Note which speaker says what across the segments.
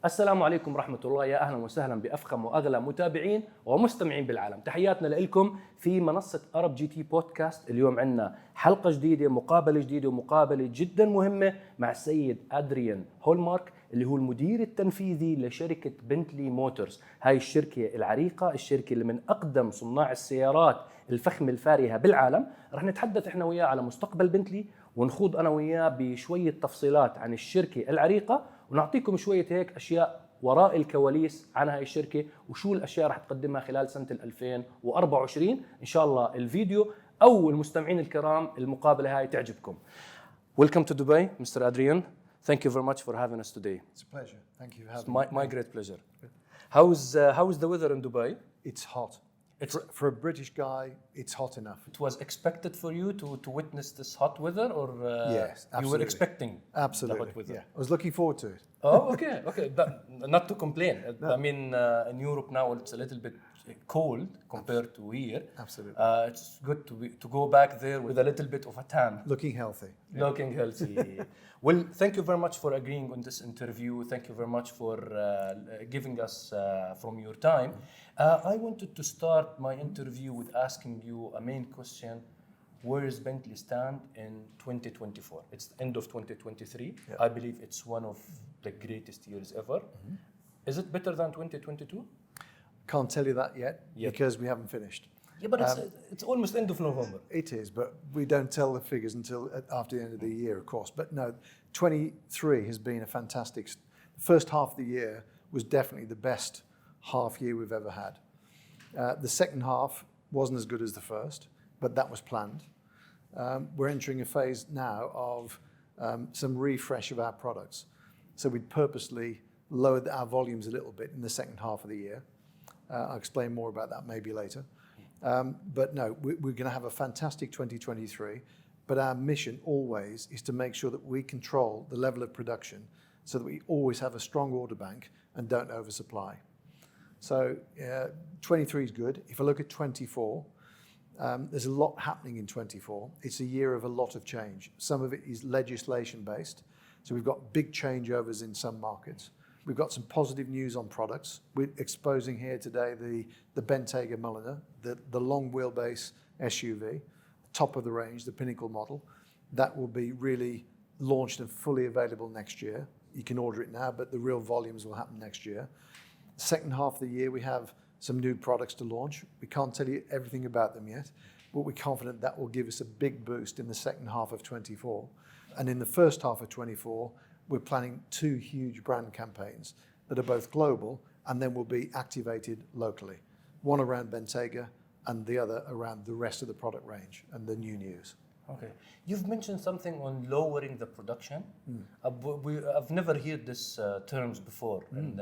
Speaker 1: السلام عليكم ورحمة الله، يا أهلا وسهلا بأفخم وأغلى متابعين ومستمعين بالعالم. تحياتنا لكم في منصة ArabGT Podcast. اليوم عندنا حلقة جديدة، مقابلة جديدة ومقابلة جدا مهمة مع السيد أدريان هولمارك اللي هو المدير التنفيذي لشركة بنتلي موتورز. هاي الشركة العريقة، الشركة اللي من أقدم صناع السيارات الفخمة الفارهة بالعالم. رح نتحدث إحنا وياه على مستقبل بنتلي، ونخوض أنا وياه بشوية تفصيلات عن الشركة العريقة، ونعطيكم شوية هيك أشياء وراء الكواليس عن هاي الشركة وشو الأشياء رح تقدمها خلال سنة 2024. إن شاء الله الفيديو أو المستمعين الكرام المقابلة هاي تعجبكم. Welcome to Dubai, Mr. Adrian. Thank you very much for having us today.
Speaker 2: It's a pleasure. Thank you for having me.
Speaker 1: My great pleasure. How's the weather in Dubai?
Speaker 2: It's hot. For a British guy, it's hot enough.
Speaker 1: It was expected for you to witness this hot weather, or
Speaker 2: yes, absolutely.
Speaker 1: You were expecting
Speaker 2: absolutely
Speaker 1: the hot weather?
Speaker 2: Yeah, I was looking forward to it.
Speaker 1: Oh, okay. Not to complain. No. I mean, in Europe now it's a little bit cold compared to here.
Speaker 2: Absolutely.
Speaker 1: It's good to go back there with a little bit of a tan.
Speaker 2: Looking healthy.
Speaker 1: Looking healthy. Well, thank you very much for agreeing on this interview. Thank you very much for giving us from your time. I wanted to start my interview with asking you a main question. Where is Bentley stand in 2024? It's the end of 2023. Yeah. I believe it's one of the greatest years ever. Mm-hmm. Is it better than 2022?
Speaker 2: Can't tell you that yet because we haven't finished.
Speaker 1: Yeah, but it's almost end of November.
Speaker 2: It is, but we don't tell the figures until after the end of the year, of course. But no, 23 has been a fantastic. The first half of the year was definitely the best half year we've ever had. The second half wasn't as good as the first, but that was planned. We're entering a phase now of some refresh of our products. So we'd purposely lowered our volumes a little bit in the second half of the year. I'll explain more about that maybe later. But no, we're going to have a fantastic 2023. But our mission always is to make sure that we control the level of production so that we always have a strong order bank and don't oversupply. So 23 is good. If I look at 24, there's a lot happening in 24. It's a year of a lot of change. Some of it is legislation based. So we've got big changeovers in some markets. We've got some positive news on products. We're exposing here today the Bentley Muller, the long wheelbase SUV, top of the range, the pinnacle model. That will be really launched and fully available next year. You can order it now, but the real volumes will happen next year. Second half of the year, we have some new products to launch. We can't tell you everything about them yet, but we're confident that will give us a big boost in the second half of 24. And in the first half of 24, we're planning 2 huge brand campaigns that are both global and then will be activated locally. One around Bentayga and the other around the rest of the product range and the new news.
Speaker 1: Okay. You've mentioned something on lowering the production. I've never heard this terms before. In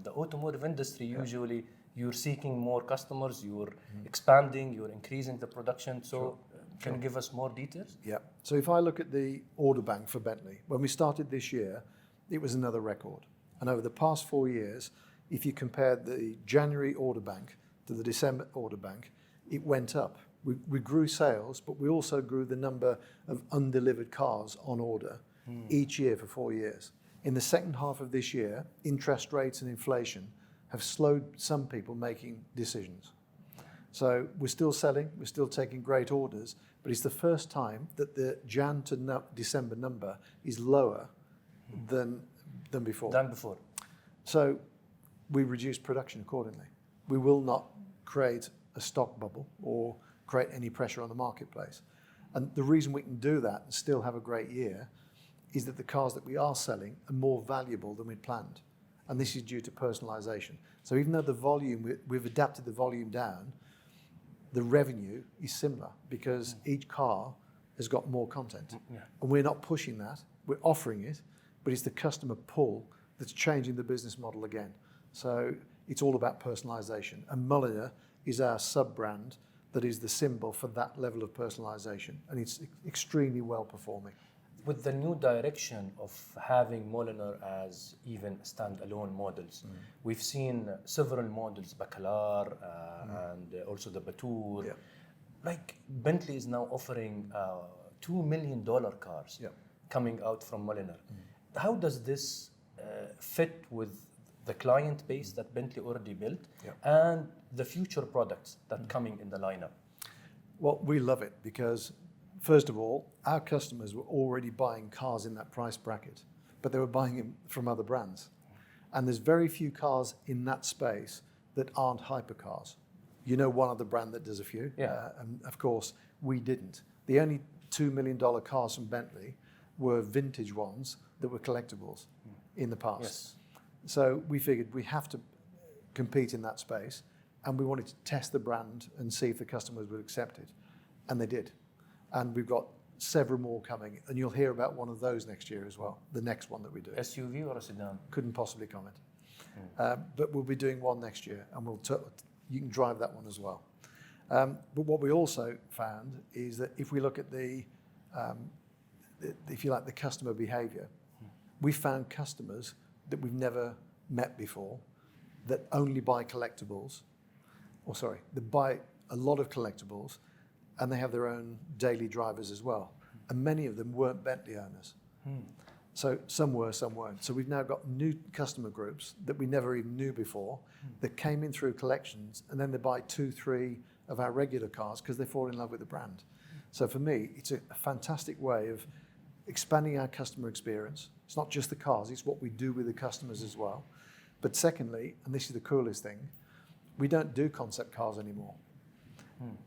Speaker 1: the automotive industry, usually you're seeking more customers, you're expanding, you're increasing the production. So can you give us more details?
Speaker 2: Yeah. So if I look at the order bank for Bentley, when we started this year, it was another record. And over the past 4 years, if you compared the January order bank to the December order bank, it went up. We grew sales, but we also grew the number of undelivered cars on order each year for 4 years. In the second half of this year, interest rates and inflation have slowed some people making decisions. So we're still selling, we're still taking great orders, but it's the first time that the Jan to December number is lower than before. So we reduce production accordingly. We will not create a stock bubble or create any pressure on the marketplace. And the reason we can do that and still have a great year is that the cars that we are selling are more valuable than we'd planned. And this is due to personalization. So even though the volume, we've adapted the volume down, the revenue is similar because each car has got more content. Yeah. And we're not pushing that, we're offering it, but it's the customer pull that's changing the business model again. So it's all about personalization. And Muller is our sub-brand that is the symbol for that level of personalization. And it's extremely well performing.
Speaker 1: With the new direction of having Muller as even standalone models, we've seen several models, Bacalar and also the Batour. Yeah. Like Bentley is now offering $2 million cars coming out from Muller. How does this fit with the client base that Bentley already built
Speaker 2: Yeah.
Speaker 1: and the future products that coming in the lineup?
Speaker 2: Well, we love it because, first of all, our customers were already buying cars in that price bracket, but they were buying them from other brands. And there's very few cars in that space that aren't hypercars. You know one other brand that does a few, and of course, we didn't. The only $2 million cars from Bentley were vintage ones that were collectibles in the past.
Speaker 1: Yes.
Speaker 2: So we figured we have to compete in that space, and we wanted to test the brand and see if the customers would accept it. And they did. And we've got several more coming, and you'll hear about one of those next year as well, the next one that we do.
Speaker 1: SUV or a sedan?
Speaker 2: Couldn't possibly comment. But we'll be doing one next year, and you can drive that one as well. But what we also found is that if we look at if you like, the customer behavior, we found customers that we've never met before that only buy collectibles, they buy a lot of collectibles, and they have their own daily drivers as well. And many of them weren't Bentley owners. So some were, some weren't. So we've now got new customer groups that we never even knew before that came in through collections, and then they buy 2, 3 of our regular cars because they fall in love with the brand. So for me, it's a fantastic way of expanding our customer experience. It's not just the cars, it's what we do with the customers as well. But secondly, and this is the coolest thing, we don't do concept cars anymore.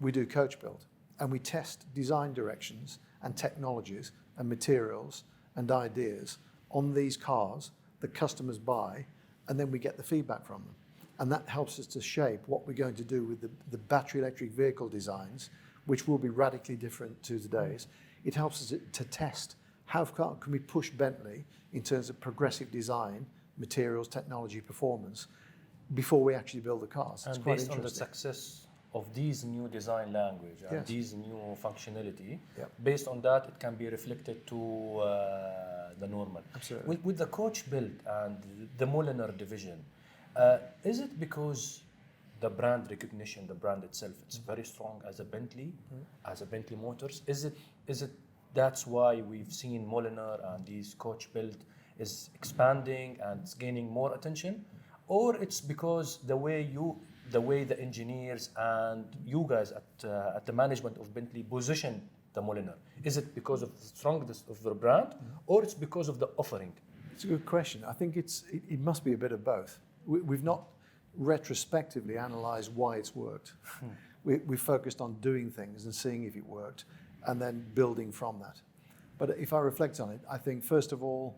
Speaker 2: We do coach build, and we test design directions and technologies and materials and ideas on these cars that customers buy, and then we get the feedback from them. And that helps us to shape what we're going to do with the battery electric vehicle designs, which will be radically different to today's. It helps us to test how far can we push Bentley in terms of progressive design, materials, technology, performance, before we actually build the cars. It's
Speaker 1: And
Speaker 2: quite
Speaker 1: based on the
Speaker 2: interesting.
Speaker 1: success of these new design language and
Speaker 2: Yes.
Speaker 1: these new functionality,
Speaker 2: Yep.
Speaker 1: based on that, it can be reflected to the normal.
Speaker 2: Absolutely.
Speaker 1: With the coach build and the Muller division, is it because the brand recognition, the brand itself, it's very strong as a Bentley, as a Bentley Motors? Is it that's why we've seen Muller and these coach build is expanding and it's gaining more attention, or it's because the way the engineers and you guys at the management of Bentley position the Muller? Is it because of the strongness of the brand, or it's because of the offering?
Speaker 2: It's a good question. I think it must be a bit of both. We've not retrospectively analysed why it's worked. We focused on doing things and seeing if it worked, and then building from that. But if I reflect on it, I think first of all,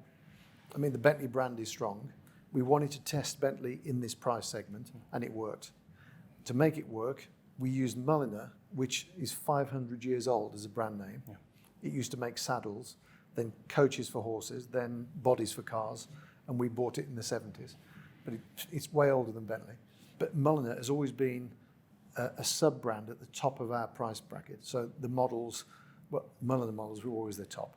Speaker 2: I mean, the Bentley brand is strong. We wanted to test Bentley in this price segment, and it worked. To make it work, we used Muller, which is 500 years old as a brand name. Yeah. It used to make saddles, then coaches for horses, then bodies for cars, and we bought it in the 70s. But it's way older than Bentley. But Muller has always been a sub-brand at the top of our price bracket. So the models, Muller models were always the top.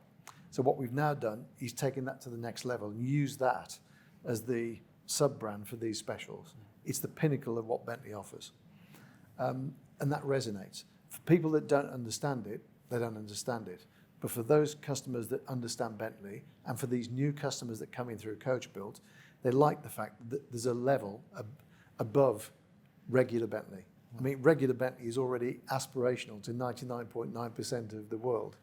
Speaker 2: So what we've now done is taken that to the next level and used that as the sub-brand for these specials. It's the pinnacle of what Bentley offers. And that resonates. For people that don't understand it, they don't understand it. But for those customers that understand Bentley, and for these new customers that come in through Coach Build, they like the fact that there's a level above regular Bentley. I mean, regular Bentley is already aspirational to 99.9% of the world.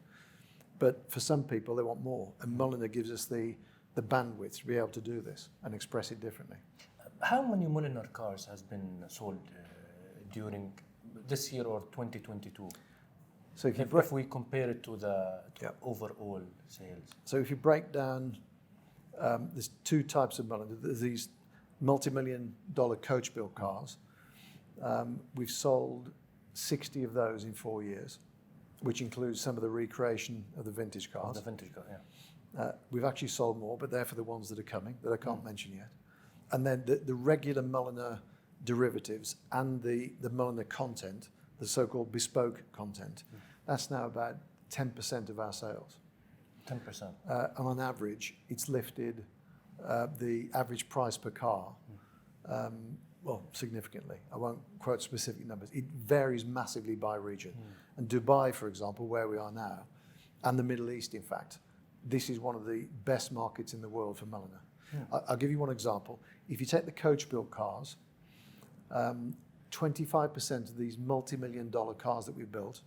Speaker 2: But for some people, they want more. And Muller gives us the bandwidth to be able to do this and express it differently.
Speaker 1: How many Muller cars has been sold during this year or 2022?
Speaker 2: So
Speaker 1: if we compare it to the overall sales.
Speaker 2: So if you break down, there's two types of Muller. There's these multi-million-dollar coach build cars. We've sold 60 of those in 4 years, which includes some of the recreation of the vintage cars.
Speaker 1: The vintage car, yeah.
Speaker 2: We've actually sold more, but they're for the ones that are coming that I can't mention yet. And then the regular Muller derivatives and the Muller content, the so-called bespoke content, that's now about 10% of our sales.
Speaker 1: 10%.
Speaker 2: And on average, it's lifted the average price per car, significantly. I won't quote specific numbers. It varies massively by region. And Dubai, for example, where we are now, and the Middle East, in fact, this is one of the best markets in the world for Muller. I'll give you one example. If you take the coach-built cars, 25% of these multi-million-dollar cars that we've built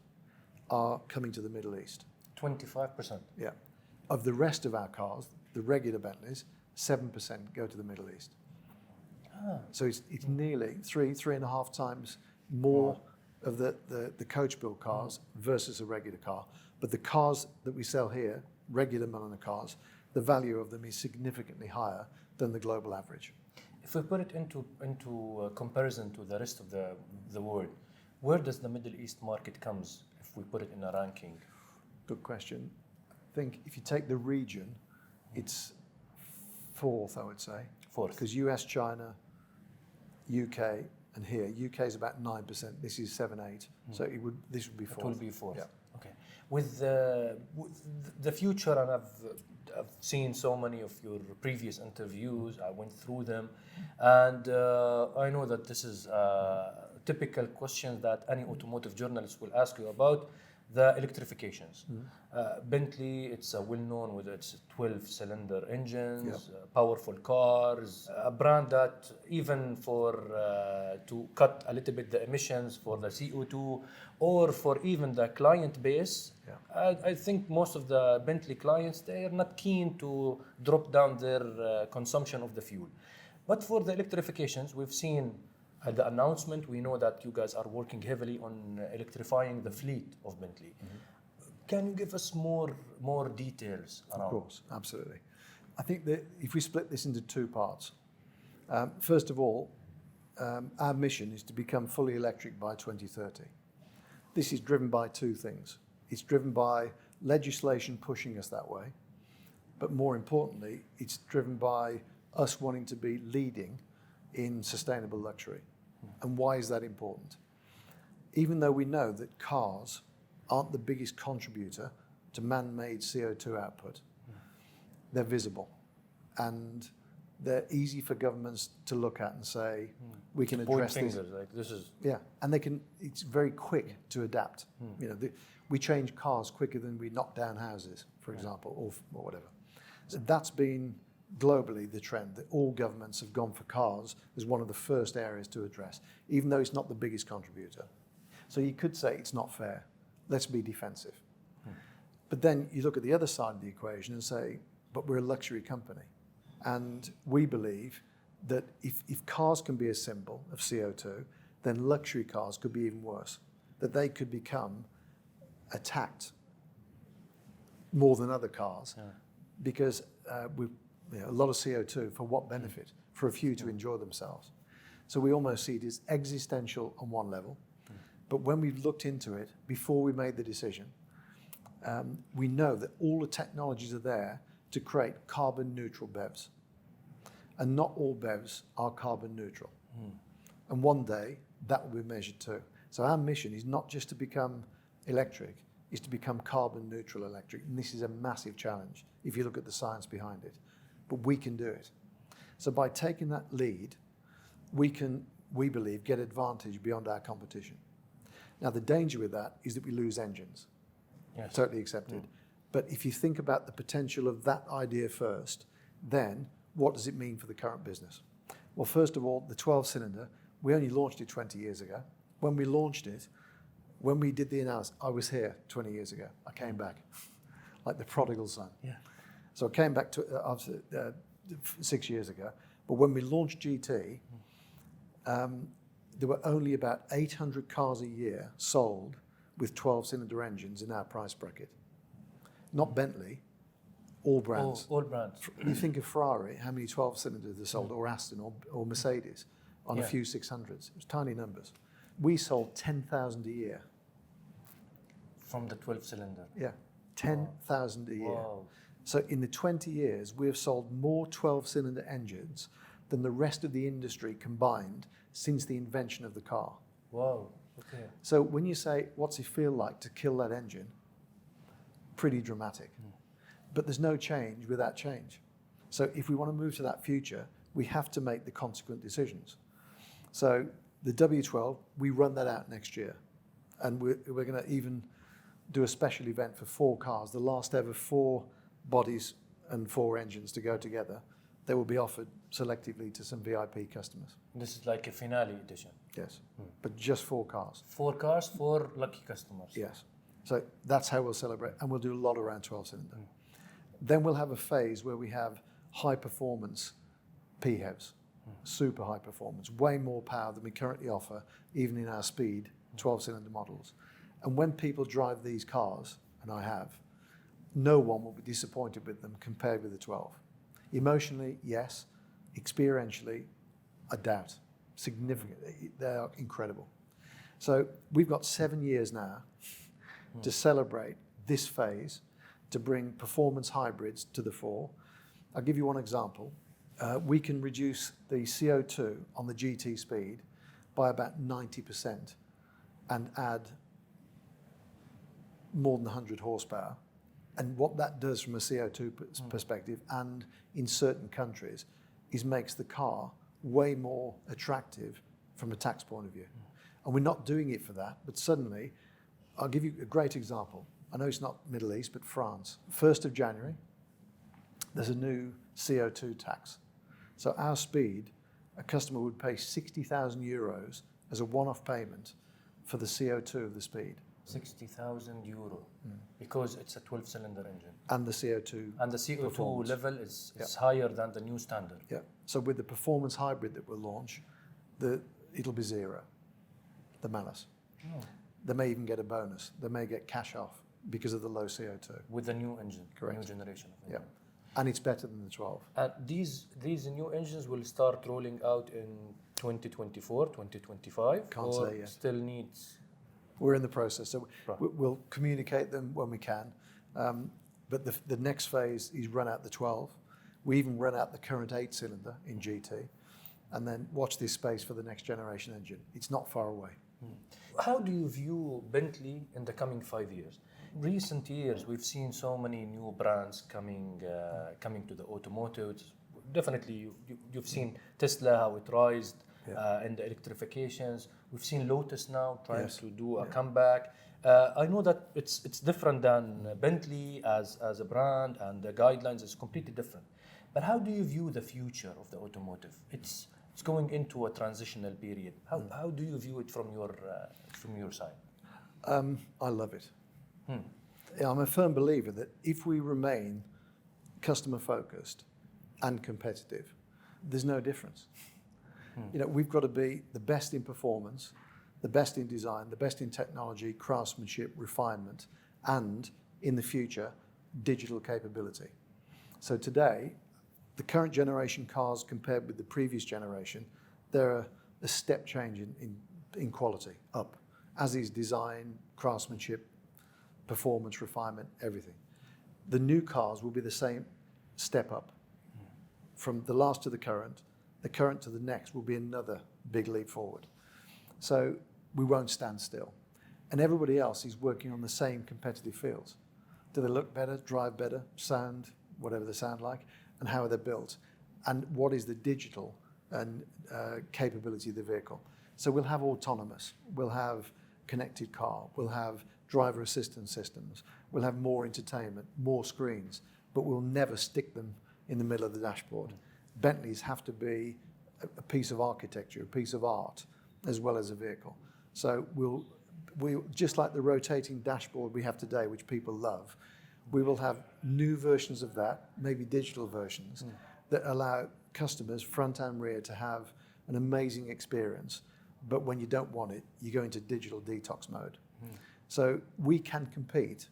Speaker 2: are coming to the Middle East.
Speaker 1: 25%.
Speaker 2: Yeah. Of the rest of our cars, the regular Bentleys, 7% go to the Middle East. So it's nearly three and a half times more of the coach-built cars versus a regular car. But the cars that we sell here, regular Muller cars, the value of them is significantly higher than the global average.
Speaker 1: If we put it into comparison to the rest of the world, where does the Middle East market comes if we put it in a ranking?
Speaker 2: Good question. I think if you take the region, it's fourth, I would say.
Speaker 1: Fourth.
Speaker 2: Because US, China, UK, and here. UK is about 9%. This is 7-8. So this would be fourth.
Speaker 1: It will be fourth.
Speaker 2: Yeah.
Speaker 1: Okay. With the future, and I've seen so many of your previous interviews. I went through them, and I know that this is a typical question that any automotive journalist will ask you about. The electrifications. Bentley, it's well known with its 12-cylinder engines, powerful cars, a brand that even for to cut a little bit the emissions for the CO2 or for even the client base, I think most of the Bentley clients, they are not keen to drop down their consumption of the fuel. But for the electrifications, we've seen at the announcement, we know that you guys are working heavily on electrifying the fleet of Bentley. Can you give us more details around?
Speaker 2: Of course, absolutely. I think that if we split this into two parts, first of all, our mission is to become fully electric by 2030. This is driven by two things. It's driven by legislation pushing us that way, but more importantly, it's driven by us wanting to be leading in sustainable luxury. And why is that important? Even though we know that cars aren't the biggest contributor to man-made CO2 output, they're visible and they're easy for governments to look at and say, we can address this.
Speaker 1: Like this is
Speaker 2: and it's very quick to adapt. You know, we change cars quicker than we knock down houses, for example, or whatever. So that's been globally the trend, that all governments have gone for cars as one of the first areas to address, even though it's not the biggest contributor. So you could say it's not fair. Let's be defensive. But then you look at the other side of the equation and say, but we're a luxury company. And we believe that if cars can be a symbol of CO2, then luxury cars could be even worse, that they could become attacked more than other cars because a lot of CO2 for what benefit? For a few to enjoy themselves. So we almost see it as existential on one level. But when we've looked into it, before we made the decision, we know that all the technologies are there to create carbon neutral BEVs. And not all BEVs are carbon neutral. And one day that will be measured too. So our mission is not just to become electric, it's to become carbon neutral electric. And this is a massive challenge if you look at the science behind it. But we can do it. So by taking that lead, we can, we believe, get advantage beyond our competition. Now the danger with that is that we lose engines.
Speaker 1: Yes.
Speaker 2: Totally accepted. But if you think about the potential of that idea first, then what does it mean for the current business? Well, first of all, the 12-cylinder, we only launched it 20 years ago. When we launched it, when we did the analysis, I was here 20 years ago. I came back, like the prodigal son.
Speaker 1: Yeah.
Speaker 2: So I came back to 6 years ago. But when we launched GT, there were only about 800 cars a year sold with 12-cylinder engines in our price bracket. Not Bentley, all brands.
Speaker 1: All brands.
Speaker 2: You think of Ferrari, how many 12-cylinders they sold, or Aston, or Mercedes, on a few 600s. It was tiny numbers. We sold 10,000 a year.
Speaker 1: From the 12-cylinder?
Speaker 2: Yeah, 10,000 a year.
Speaker 1: Wow.
Speaker 2: So in the 20 years, we have sold more 12-cylinder engines than the rest of the industry combined since the invention of the car.
Speaker 1: Wow, okay.
Speaker 2: So when you say, what's it feel like to kill that engine? Pretty dramatic. But there's no change without change. So if we want to move to that future, we have to make the consequent decisions. So the W12, we run that out next year. And we're going to even do a special event for 4 cars, the last ever 4 bodies and 4 engines to go together. they will be offered selectively to some VIP customers.
Speaker 1: This is like a finale edition.
Speaker 2: Yes, but just 4 cars.
Speaker 1: 4 cars for lucky customers.
Speaker 2: Yes. So that's how we'll celebrate, and we'll do a lot around 12-cylinder. Then we'll have a phase where we have high performance PHEVs, super high performance, way more power than we currently offer, even in our speed 12-cylinder models. And when people drive these cars, and I have, no one will be disappointed with them compared with the 12. Emotionally, yes. Experientially, I doubt. Significantly, they are incredible. So we've got 7 years now to celebrate this phase, to bring performance hybrids to the fore. I'll give you one example. We can reduce the CO2 on the GT Speed by about 90% and add more than 100 horsepower. And what that does from a CO2 perspective, and in certain countries, is makes the car way more attractive from a tax point of view. And we're not doing it for that, but suddenly, I'll give you a great example. I know it's not Middle East, but France. 1st of January, there's a new CO2 tax. So our Speed, a customer would pay 60,000 euros as a one-off payment for the CO2 of the Speed.
Speaker 1: 60,000 euro because it's a 12-cylinder engine.
Speaker 2: And the CO2
Speaker 1: And the CO2
Speaker 2: performance.
Speaker 1: level is higher than the new standard.
Speaker 2: Yeah. So with the performance hybrid that we'll launch, it'll be 0, the malus.
Speaker 1: Oh.
Speaker 2: They may even get a bonus. They may get cash off because of the low CO2.
Speaker 1: With the new engine,
Speaker 2: Correct.
Speaker 1: new generation of
Speaker 2: Yeah.
Speaker 1: engine.
Speaker 2: And it's better than the 12.
Speaker 1: These new engines will start rolling out in 2024, 2025?
Speaker 2: Can't
Speaker 1: or
Speaker 2: say yet.
Speaker 1: Still needs...
Speaker 2: We're in the process, so
Speaker 1: Right.
Speaker 2: we'll communicate them when we can. But the next phase is run out the 12. We even run out the current 8-cylinder in GT, and then watch this space for the next generation engine. It's not far away.
Speaker 1: How do you view Bentley in the coming 5 years? Recent years, we've seen so many new brands coming to the automotive. Definitely, you've seen Tesla, how it rised in the electrifications. We've seen Lotus now trying to do a comeback. I know that it's different than Bentley as a brand, and the guidelines is completely different. But how do you view the future of the automotive? It's going into a transitional period. How do you view it from your side?
Speaker 2: I love it. Yeah, I'm a firm believer that if we remain customer focused and competitive, there's no difference. You know, we've got to be the best in performance, the best in design, the best in technology, craftsmanship, refinement, and in the future, digital capability. So today, the current generation cars compared with the previous generation, they're a step change in quality, up, as is design, craftsmanship, performance, refinement, everything. The new cars will be the same step up. From the last to the current to the next will be another big leap forward. So we won't stand still. And everybody else is working on the same competitive fields. Do they look better, drive better, sound, whatever they sound like, and how are they built? And what is the digital and capability of the vehicle? So we'll have autonomous, we'll have connected car, we'll have driver assistance systems, we'll have more entertainment, more screens, but we'll never stick them in the middle of the dashboard. Bentleys have to be a piece of architecture, a piece of art, as well as a vehicle. So we'll just like the rotating dashboard we have today, which people love, we will have new versions of that, maybe digital versions, that allow customers, front and rear, to have an amazing experience. But when you don't want it, you go into digital detox mode. So we can compete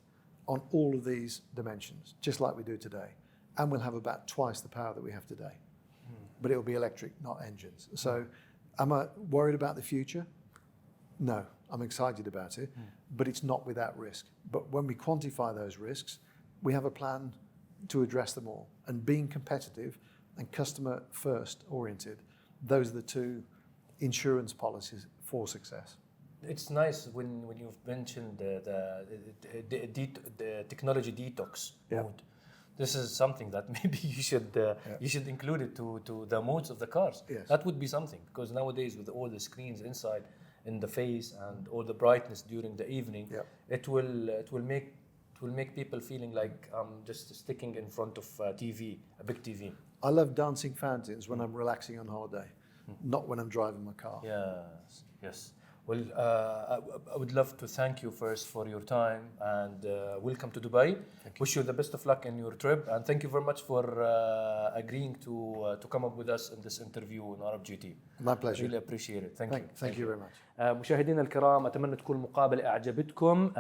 Speaker 2: on all of these dimensions, just like we do today. And we'll have about twice the power that we have today. But it'll be electric, not engines. So am I worried about the future? No, I'm excited about it, but it's not without risk. But when we quantify those risks, we have a plan to address them all. And being competitive and customer first oriented, those are the two insurance policies for success.
Speaker 1: It's nice when you've mentioned the technology detox mode. This is something that maybe you should include it to the modes of the cars.
Speaker 2: Yes.
Speaker 1: That would be something, because nowadays with all the screens inside in the face and all the brightness during the evening, it will make people feeling like I'm just sticking in front of a big TV.
Speaker 2: I love dancing fountains when I'm relaxing on holiday, not when I'm driving my car.
Speaker 1: Yes. Well, I would love to thank you first for your time and welcome to Dubai. Wish you the best of luck in your trip, and thank you very much for agreeing to come up with us in this interview on ArabGT.
Speaker 2: My pleasure.
Speaker 1: Really appreciate it.
Speaker 2: Thank you very much.
Speaker 1: مشاهدينا الكرام، أتمنى تكون المقابلة أعجبتكم.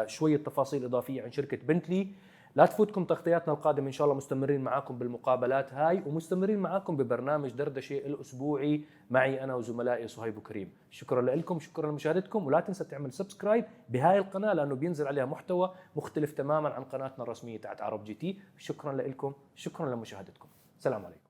Speaker 1: شوية تفاصيل إضافية عن شركة بنتلي. لا تفوتكم تغطياتنا القادمة إن شاء الله. مستمرين معاكم بالمقابلات هاي، ومستمرين معاكم ببرنامج دردشة الأسبوعي معي أنا وزملائي صهيب وكريم. شكرا لكم، شكرا لمشاهدتكم، ولا تنسى تعمل سبسكرايب بهاي القناة لأنه بينزل عليها محتوى مختلف تماما عن قناتنا الرسمية تاعت عرب جي تي. شكرا لكم، شكرا لمشاهدتكم. سلام عليكم.